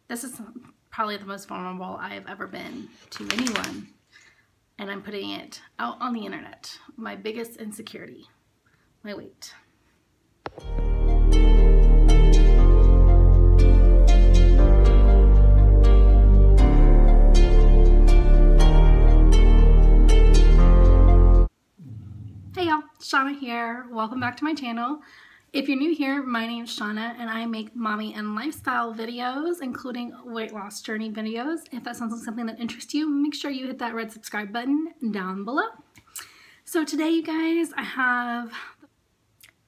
This is probably the most vulnerable I have ever been to anyone, and I'm putting it out on the internet. My biggest insecurity, my weight. Hey y'all, Shauna here. Welcome back to my channel. If you're new here, my name is Shauna and I make mommy and lifestyle videos, including weight loss journey videos. If that sounds like something that interests you, make sure you hit that red subscribe button down below. So today, you guys,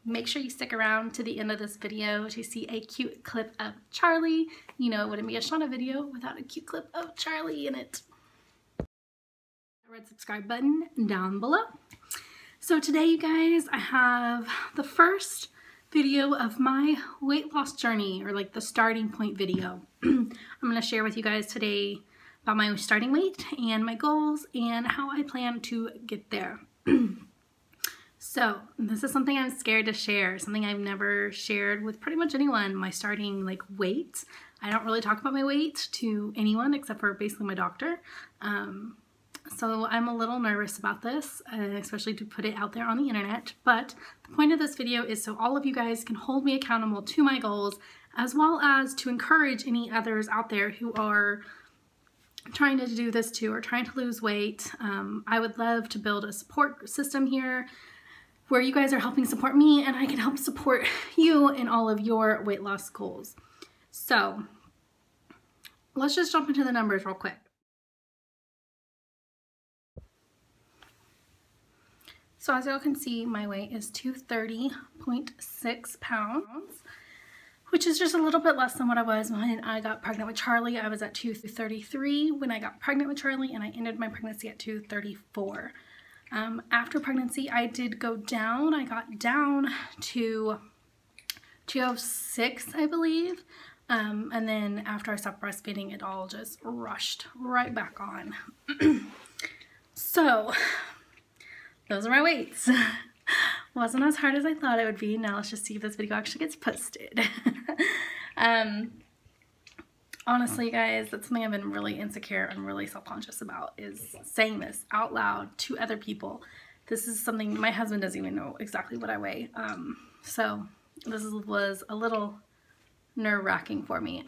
make sure you stick around to the end of this video to see a cute clip of Charlie. You know, it wouldn't be a Shauna video without a cute clip of Charlie in it. Red subscribe button down below. So today, you guys, I have the first video of my weight loss journey, or like the starting point video. I'm going to share with you guys today about my starting weight and my goals and how I plan to get there. So this is something I'm scared to share, something I've never shared with pretty much anyone, my starting like weight. I don't really talk about my weight to anyone except for basically my doctor. So I'm a little nervous about this, especially to put it out there on the internet. But the point of this video is so all of you guys can hold me accountable to my goals, as well as to encourage any others out there who are trying to do this too, or trying to lose weight. I would love to build a support system here where you guys are helping support me and I can help support you in all of your weight loss goals. So let's just jump into the numbers real quick. So as y'all can see, my weight is 230.6 pounds, which is just a little bit less than what I was when I got pregnant with Charlie. I was at 233 when I got pregnant with Charlie, and I ended my pregnancy at 234. After pregnancy, I did go down. I got down to 206, I believe. And then after I stopped breastfeeding, it all just rushed right back on. So those are my weights. Wasn't as hard as I thought it would be. Now let's just see if this video actually gets posted. Honestly, you guys, that's something I've been really insecure and really self-conscious about, is saying this out loud to other people. This is something my husband doesn't even know exactly what I weigh. So this was a little nerve-wracking for me.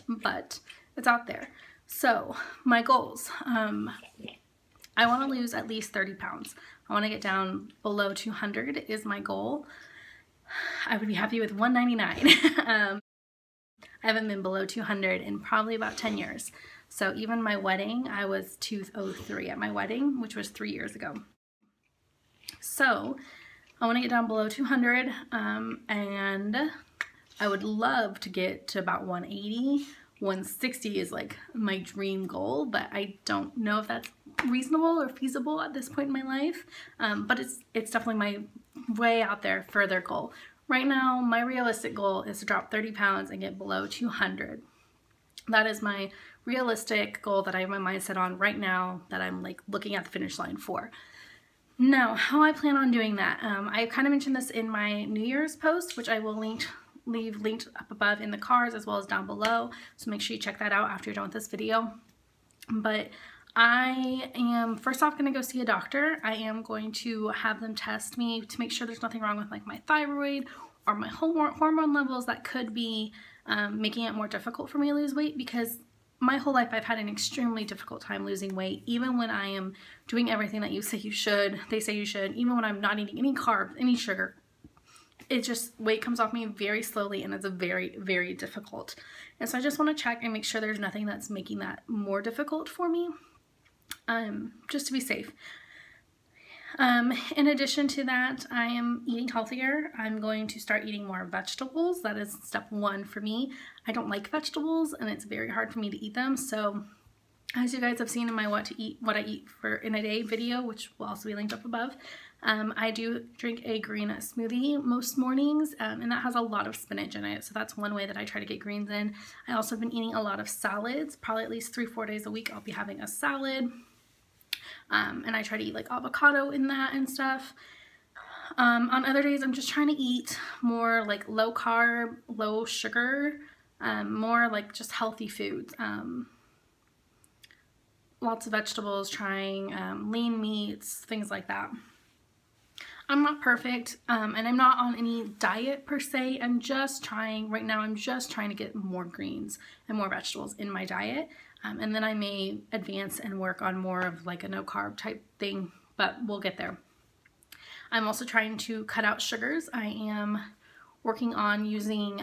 But it's out there. So my goals. I want to lose at least 30 pounds. I want to get down below 200 is my goal. I would be happy with 199. I haven't been below 200 in probably about 10 years. So even my wedding, I was 203 at my wedding, which was 3 years ago. So I want to get down below 200, and I would love to get to about 180. 160 is like my dream goal, but I don't know if that's reasonable or feasible at this point in my life. But it's definitely my way out there further goal. Right now, my realistic goal is to drop 30 pounds and get below 200. That is my realistic goal that I have my mindset on right now, that I'm like looking at the finish line for. Now, how I plan on doing that, I kind of mentioned this in my New Year's post, which I will leave linked up above in the cards as well as down below, so make sure you check that out after you're done with this video. But I am first off going to go see a doctor. I am going to have them test me to make sure there's nothing wrong with like my thyroid or my hormone levels that could be making it more difficult for me to lose weight, because my whole life I've had an extremely difficult time losing weight, even when I am doing everything that they say you should, even when I'm not eating any carbs, any sugar. It just, weight comes off me very slowly, and it's a very, very difficult. And so I just want to check and make sure there's nothing that's making that more difficult for me, just to be safe. In addition to that, I am eating healthier. I'm going to start eating more vegetables. That is step one for me. I don't like vegetables, and it's very hard for me to eat them. So as you guys have seen in my what I eat in a day video, which will also be linked up above, I do drink a green smoothie most mornings, and that has a lot of spinach in it. So that's one way that I try to get greens in. I also have been eating a lot of salads. Probably at least 3-4 days a week I'll be having a salad. And I try to eat like avocado in that and stuff. On other days I'm just trying to eat more like low carb, low sugar more like just healthy foods. Lots of vegetables, trying lean meats, things like that. I'm not perfect, and I'm not on any diet per se. I'm just trying, right now I'm just trying to get more greens and more vegetables in my diet. And then I may advance and work on more of like a no carb type thing, but we'll get there. I'm also trying to cut out sugars. I am working on using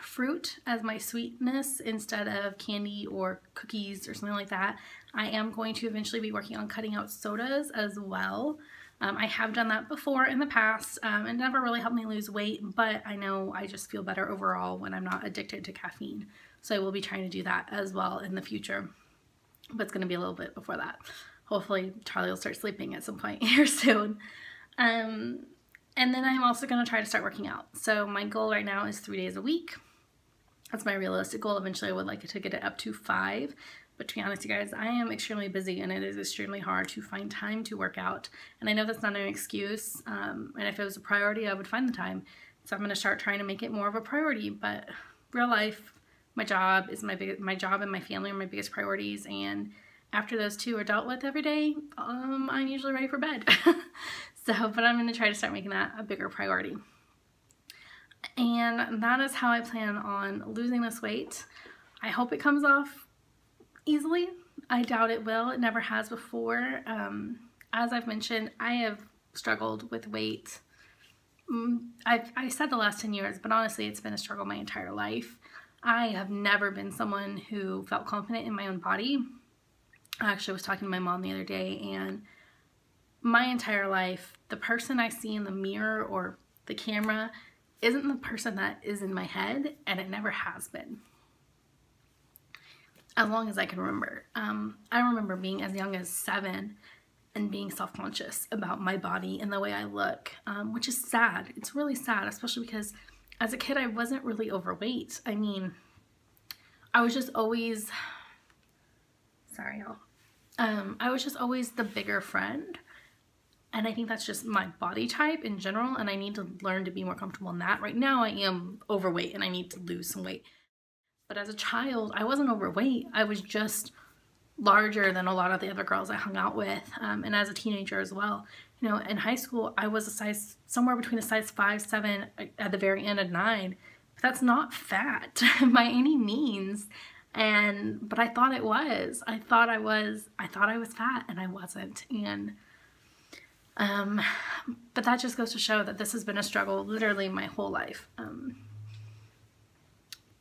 fruit as my sweetness instead of candy or cookies or something like that. I am going to eventually be working on cutting out sodas as well. I have done that before in the past. It never really helped me lose weight, but I know I just feel better overall when I'm not addicted to caffeine. So I will be trying to do that as well in the future, but it's going to be a little bit before that. Hopefully Charlie will start sleeping at some point here soon. And then I'm also going to try to start working out. So my goal right now is 3 days a week. That's my realistic goal. Eventually I would like to get it up to 5. But to be honest, you guys, I am extremely busy and it is extremely hard to find time to work out. And I know that's not an excuse. And if it was a priority, I would find the time. So I'm going to start trying to make it more of a priority. But real life, my job is my job and my family are my biggest priorities. And after those two are dealt with every day, I'm usually ready for bed. But I'm going to try to start making that a bigger priority. And that is how I plan on losing this weight. I hope it comes off easily. I doubt it will. It never has before. As I've mentioned, I have struggled with weight. I said the last 10 years, but honestly, it's been a struggle my entire life. I have never been someone who felt confident in my own body. I actually was talking to my mom the other day, and my entire life, the person I see in the mirror or the camera isn't the person that is in my head, and it never has been. As long as I can remember. I remember being as young as 7 and being self-conscious about my body and the way I look, which is sad. It's really sad, especially because as a kid I wasn't really overweight. I mean, I was just always, sorry y'all, I was just always the bigger friend. And I think that's just my body type in general, and I need to learn to be more comfortable in that. Right now I am overweight and I need to lose some weight. But as a child, I wasn't overweight. I was just larger than a lot of the other girls I hung out with. And as a teenager as well. You know, in high school, I was a size, somewhere between a size 5, 7, at the very end of 9. But that's not fat by any means. But I thought it was. I thought I was fat, and I wasn't. But that just goes to show that this has been a struggle literally my whole life.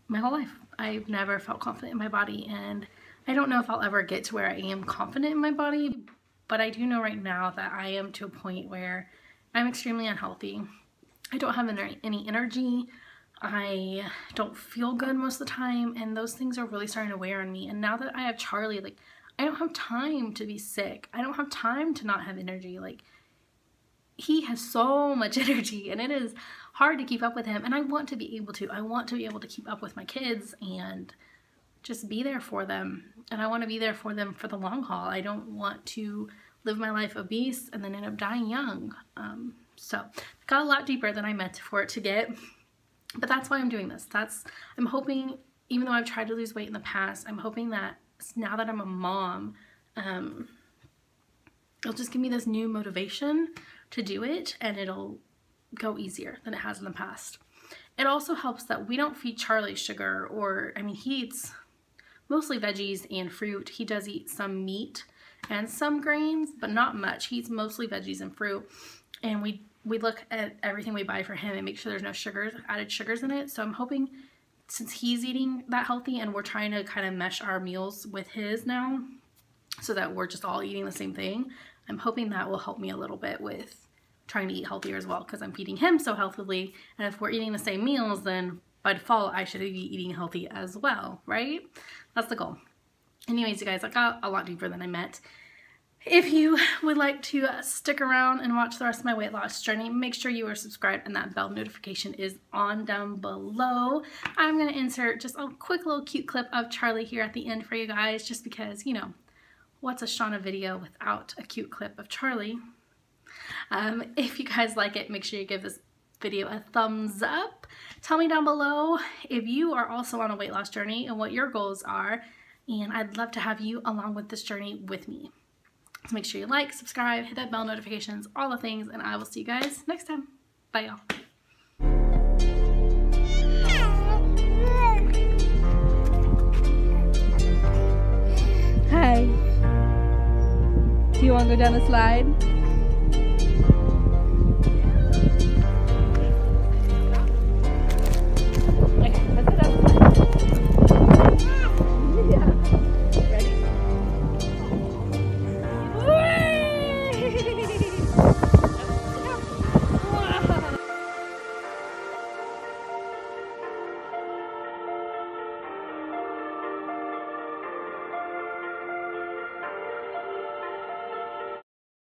My whole life. I've never felt confident in my body, and I don't know if I'll ever get to where I am confident in my body, but I do know right now that I am to a point where I'm extremely unhealthy. I don't have any energy. I don't feel good most of the time, and those things are really starting to wear on me. And now that I have Charlie, like, I don't have time to be sick. I don't have time to not have energy. Like, he has so much energy, and it is hard to keep up with him, and I want to be able to. I want to be able to keep up with my kids and just be there for them. And I want to be there for them for the long haul. I don't want to live my life obese and then end up dying young. So it got a lot deeper than I meant for it to get, but that's why I'm doing this. I'm hoping, even though I've tried to lose weight in the past, I'm hoping that now that I'm a mom, it'll just give me this new motivation to do it, and it'll go easier than it has in the past. It also helps that we don't feed Charlie sugar, or, I mean, he eats mostly veggies and fruit. He does eat some meat and some grains, but not much. He eats mostly veggies and fruit, and we look at everything we buy for him and make sure there's no added sugars in it. So I'm hoping, since he's eating that healthy and we're trying to kind of mesh our meals with his now so that we're just all eating the same thing, I'm hoping that will help me a little bit with trying to eat healthier as well, because I'm feeding him so healthily, and if we're eating the same meals, then by default I should be eating healthy as well, right? That's the goal. Anyways, you guys, I got a lot deeper than I meant. If you would like to stick around and watch the rest of my weight loss journey, make sure you are subscribed and that bell notification is on down below. I'm going to insert just a quick little cute clip of Charlie here at the end for you guys, just because, you know, what's a Shauna video without a cute clip of Charlie? If you guys like it, make sure you give this video a thumbs up. help. Tell me down below if you are also on a weight loss journey and what your goals are, and I'd love to have you along with this journey with me. So make sure you like, subscribe, hit that bell notifications, all the things, and I will see you guys next time. Bye, y'all. Hi. Do you want to go down the slide?